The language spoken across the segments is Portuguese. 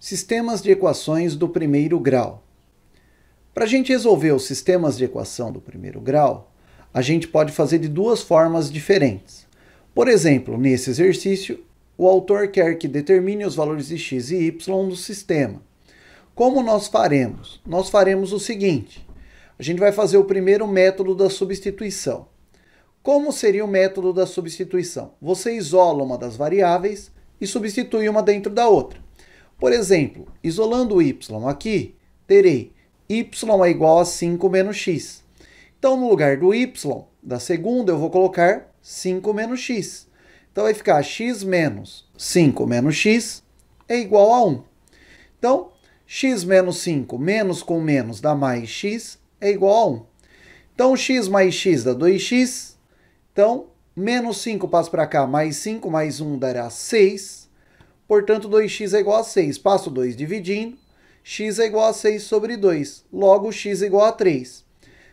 Sistemas de equações do primeiro grau. Para a gente resolver os sistemas de equação do primeiro grau, a gente pode fazer de duas formas diferentes. Por exemplo, nesse exercício, o autor quer que determine os valores de x e y do sistema. Como nós faremos? Nós faremos o seguinte: a gente vai fazer o primeiro método da substituição. Como seria o método da substituição? Você isola uma das variáveis e substitui uma dentro da outra. Por exemplo, isolando o y aqui, terei y é igual a 5 menos x. Então, no lugar do y da segunda, eu vou colocar 5 menos x. Então, vai ficar x menos 5 menos x é igual a 1. Então, x menos 5 menos com menos dá mais x é igual a 1. Então, x mais x dá 2x. Então, menos 5 passa para cá, mais 5 mais 1 dará 6. Portanto, 2x é igual a 6. Passo 2 dividindo. X é igual a 6 sobre 2. Logo, x é igual a 3.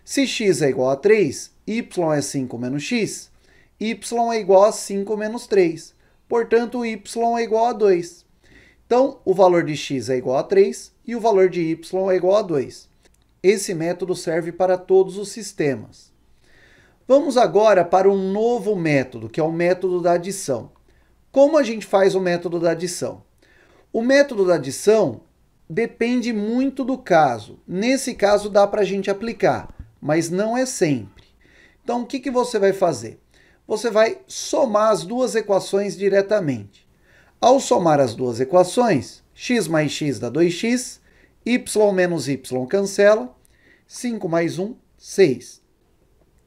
Se x é igual a 3, y é 5 menos x, y é igual a 5 menos 3. Portanto, y é igual a 2. Então, o valor de x é igual a 3 e o valor de y é igual a 2. Esse método serve para todos os sistemas. Vamos agora para um novo método, que é o método da adição. Como a gente faz o método da adição? O método da adição depende muito do caso. Nesse caso dá para a gente aplicar, mas não é sempre. Então, o que você vai fazer? Você vai somar as duas equações diretamente. Ao somar as duas equações, x mais x dá 2x, y menos y cancela, 5 mais 1, 6.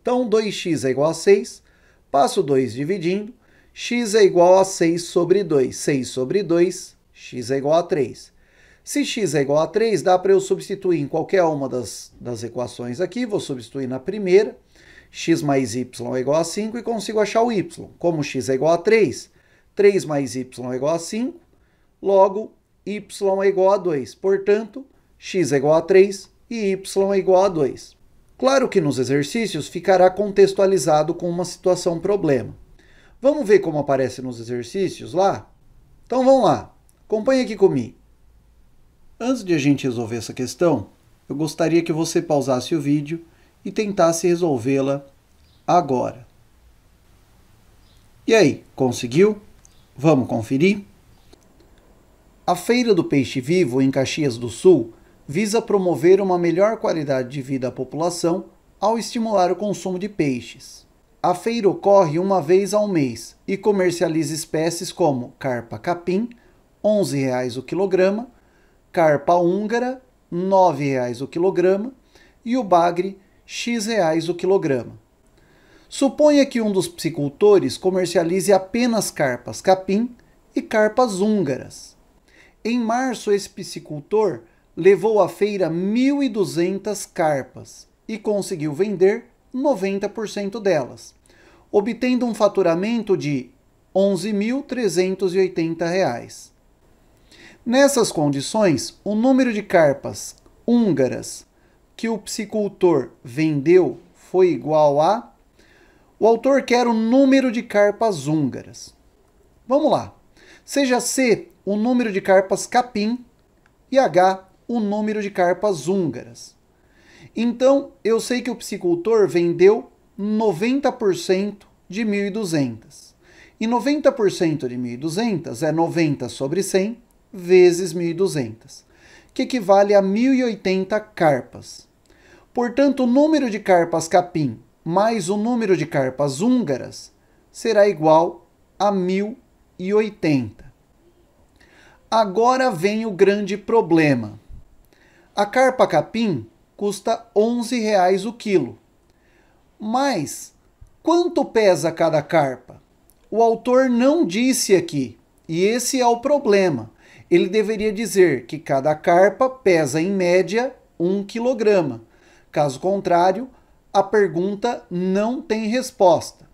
Então, 2x é igual a 6, passo 2 dividindo, x é igual a 6 sobre 2. 6 sobre 2, x é igual a 3. Se x é igual a 3, dá para eu substituir em qualquer uma das equações aqui. Vou substituir na primeira. X mais y é igual a 5 e consigo achar o y. Como x é igual a 3, 3 mais y é igual a 5. Logo, y é igual a 2. Portanto, x é igual a 3 e y é igual a 2. Claro que nos exercícios ficará contextualizado com uma situação problema. Vamos ver como aparece nos exercícios lá? Então vamos lá, acompanhe aqui comigo. Antes de a gente resolver essa questão, eu gostaria que você pausasse o vídeo e tentasse resolvê-la agora. E aí, conseguiu? Vamos conferir? A Feira do Peixe Vivo, em Caxias do Sul, visa promover uma melhor qualidade de vida à população ao estimular o consumo de peixes. A feira ocorre uma vez ao mês e comercializa espécies como carpa capim, R$ 11,00 o quilograma, carpa húngara, R$ 9,00 o quilograma e o bagre, X o quilograma. Suponha que um dos psicultores comercialize apenas carpas capim e carpas húngaras. Em março, esse piscicultor levou à feira 1.200 carpas e conseguiu vender 90% delas, obtendo um faturamento de R$ 11.380. Nessas condições, o número de carpas húngaras que o psicultor vendeu foi igual a... O autor quer o número de carpas húngaras. Vamos lá. Seja C o número de carpas capim e H o número de carpas húngaras. Então, eu sei que o psicultor vendeu 90% de 1.200. E 90% de 1.200 é 90 sobre 100 vezes 1.200, que equivale a 1.080 carpas. Portanto, o número de carpas capim mais o número de carpas húngaras será igual a 1.080. Agora vem o grande problema. A carpa capim custa R$ 11,00 o quilo. Mas quanto pesa cada carpa? O autor não disse aqui, e esse é o problema. Ele deveria dizer que cada carpa pesa em média 1 quilograma. Caso contrário, a pergunta não tem resposta.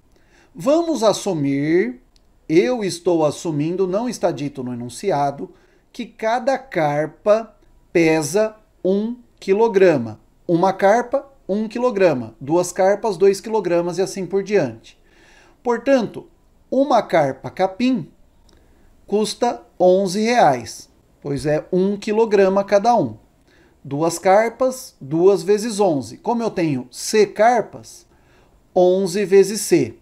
Vamos assumir, eu estou assumindo, não está dito no enunciado, que cada carpa pesa 1 quilograma. Uma carpa, 1 quilograma. Duas carpas, 2 quilogramas e assim por diante. Portanto, uma carpa capim custa R$ 11,00. pois é 1 quilograma cada um. 2 carpas, 2 vezes 11. Como eu tenho C carpas, 11 vezes C.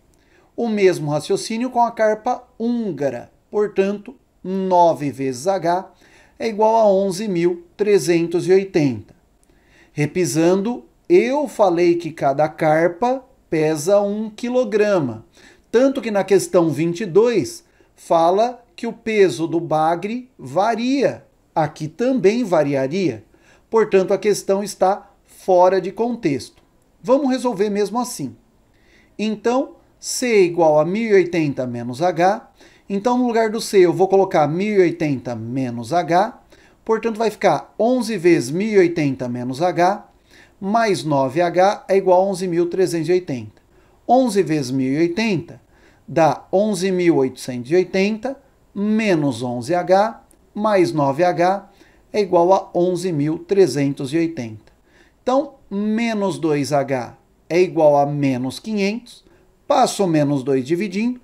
O mesmo raciocínio com a carpa húngara. Portanto, 9 vezes H é igual a 11.380. Repisando, eu falei que cada carpa pesa 1 quilograma. Tanto que na questão 22 fala que o peso do bagre varia. Aqui também variaria. Portanto, a questão está fora de contexto. Vamos resolver mesmo assim. Então, C é igual a 1080 menos H. Então, no lugar do C, eu vou colocar 1080 menos H. Portanto, vai ficar 11 vezes 1080 menos H, mais 9H é igual a 11.380. 11 vezes 1080 dá 11.880, menos 11H, mais 9H é igual a 11.380. Então, menos 2H é igual a menos 500. Passo o menos 2 dividindo.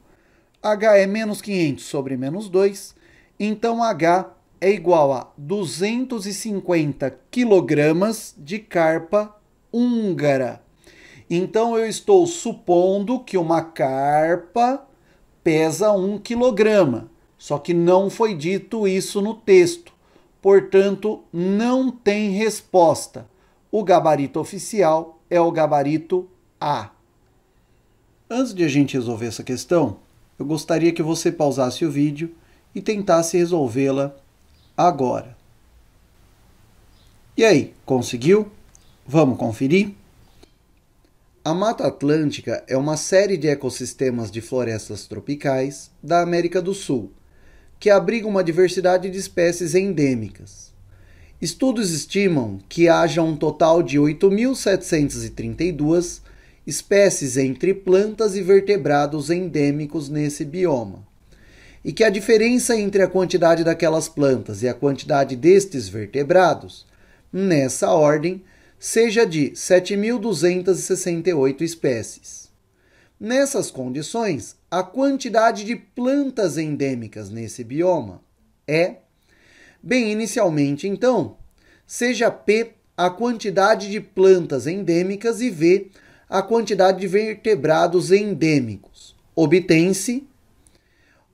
H é menos 500 sobre menos 2. Então, H é igual a 250 quilogramas de carpa húngara. Então, eu estou supondo que uma carpa pesa 1 quilograma. Só que não foi dito isso no texto. Portanto, não tem resposta. O gabarito oficial é o gabarito A. Antes de a gente resolver essa questão, eu gostaria que você pausasse o vídeo e tentasse resolvê-la agora. E aí, conseguiu? Vamos conferir? A Mata Atlântica é uma série de ecossistemas de florestas tropicais da América do Sul, que abriga uma diversidade de espécies endêmicas. Estudos estimam que haja um total de 8.732 espécies entre plantas e vertebrados endêmicos nesse bioma, e que a diferença entre a quantidade daquelas plantas e a quantidade destes vertebrados, nessa ordem, seja de 7.268 espécies. Nessas condições, a quantidade de plantas endêmicas nesse bioma é, bem, inicialmente, então, seja P a quantidade de plantas endêmicas e V a quantidade de vertebrados endêmicos. Obtém-se,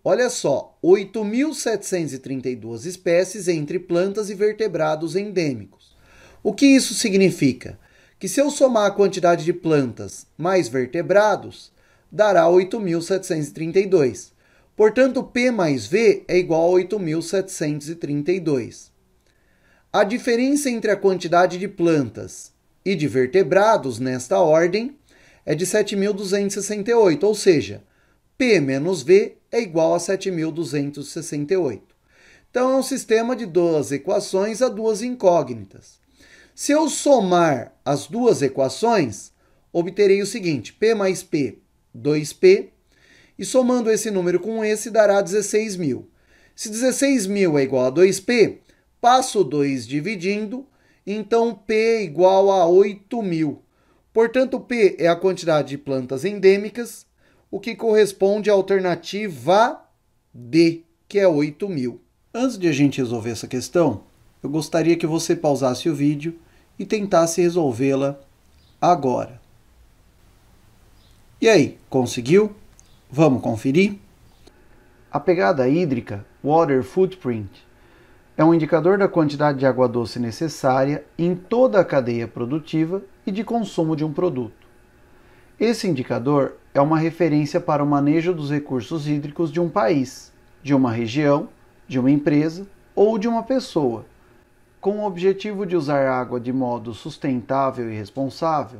olha só, 8.732 espécies entre plantas e vertebrados endêmicos. O que isso significa? Que se eu somar a quantidade de plantas mais vertebrados, dará 8.732. Portanto, P mais V é igual a 8.732. A diferença entre a quantidade de plantas e de vertebrados nesta ordem é de 7.268, ou seja, P menos V é igual a 7.268. Então, é um sistema de duas equações a duas incógnitas. Se eu somar as duas equações, obterei o seguinte: P mais P, 2P, e somando esse número com esse dará 16.000. Se 16.000 é igual a 2P, passo 2 dividindo, então P é igual a 8.000. Portanto, P é a quantidade de plantas endêmicas, o que corresponde à alternativa D, que é 8.000. Antes de a gente resolver essa questão, eu gostaria que você pausasse o vídeo e tentasse resolvê-la agora. E aí, conseguiu? Vamos conferir? A pegada hídrica, Water Footprint, é um indicador da quantidade de água doce necessária em toda a cadeia produtiva e de consumo de um produto. Esse indicador é uma referência para o manejo dos recursos hídricos de um país, de uma região, de uma empresa ou de uma pessoa, com o objetivo de usar água de modo sustentável e responsável.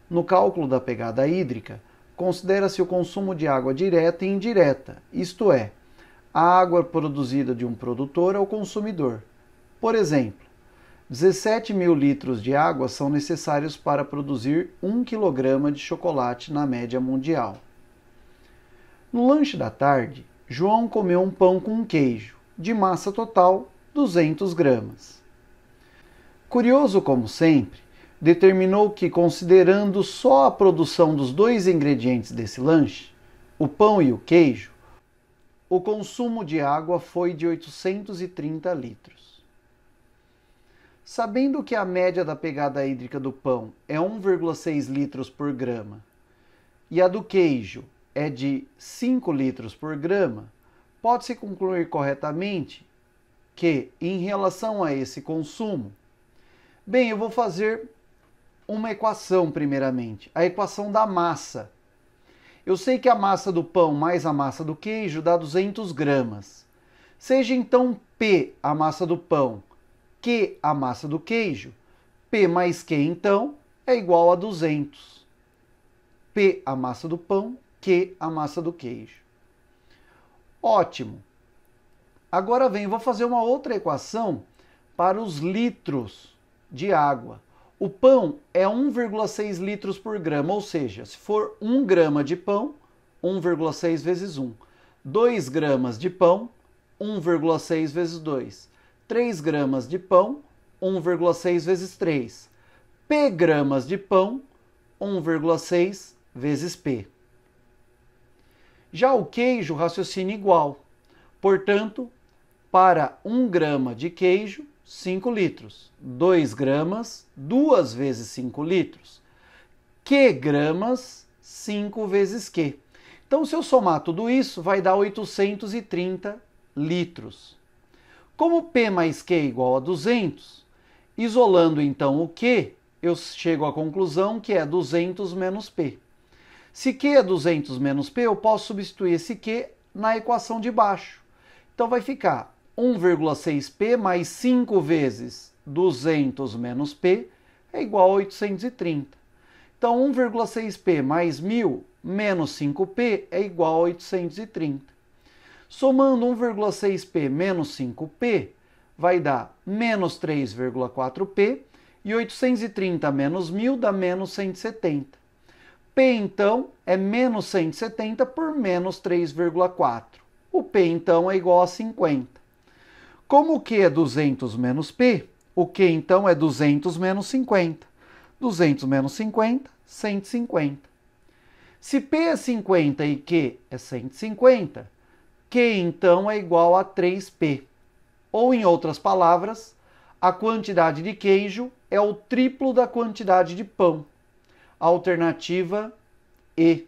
No cálculo da pegada hídrica, considera-se o consumo de água direta e indireta, isto é, a água produzida de um produtor ao consumidor. Por exemplo, 17.000 litros de água são necessários para produzir 1 kg de chocolate na média mundial. No lanche da tarde, João comeu um pão com queijo, de massa total 200 gramas. Curioso como sempre, determinou que, considerando só a produção dos dois ingredientes desse lanche, o pão e o queijo, o consumo de água foi de 830 litros. Sabendo que a média da pegada hídrica do pão é 1,6 litros por grama e a do queijo é de 5 litros por grama, pode-se concluir corretamente que, em relação a esse consumo, bem, eu vou fazer uma equação primeiramente, a equação da massa. Eu sei que a massa do pão mais a massa do queijo dá 200 gramas. Seja então P a massa do pão, Q a massa do queijo, P mais Q então é igual a 200. P a massa do pão, Q a massa do queijo. Ótimo. Agora vou fazer uma outra equação para os litros de água. O pão é 1,6 litros por grama, ou seja, se for 1 grama de pão, 1,6 vezes 1. 2 gramas de pão, 1,6 vezes 2. 3 gramas de pão, 1,6 vezes 3. P gramas de pão, 1,6 vezes P. Já o queijo raciocina igual. Portanto, para 1 grama de queijo, 5 litros. 2 gramas, 2 vezes 5 litros. Q gramas, 5 vezes Q. Então, se eu somar tudo isso, vai dar 830 litros. Como P mais Q é igual a 200, isolando então o Q, eu chego à conclusão que é 200 menos P. Se Q é 200 menos P, eu posso substituir esse Q na equação de baixo. Então vai ficar 1,6P mais 5 vezes 200 menos P é igual a 830. Então 1,6P mais 1000 menos 5P é igual a 830. Somando 1,6P menos 5P vai dar menos 3,4P e 830 menos 1000 dá menos 170. P então é menos 170 por menos 3,4. O P então é igual a 50. Como o Q é 200 menos P, o Q então é 200 menos 50. 200 menos 50, 150. Se P é 50 e Q é 150, Q então é igual a 3P. Ou, em outras palavras, a quantidade de queijo é o triplo da quantidade de pão. Alternativa E.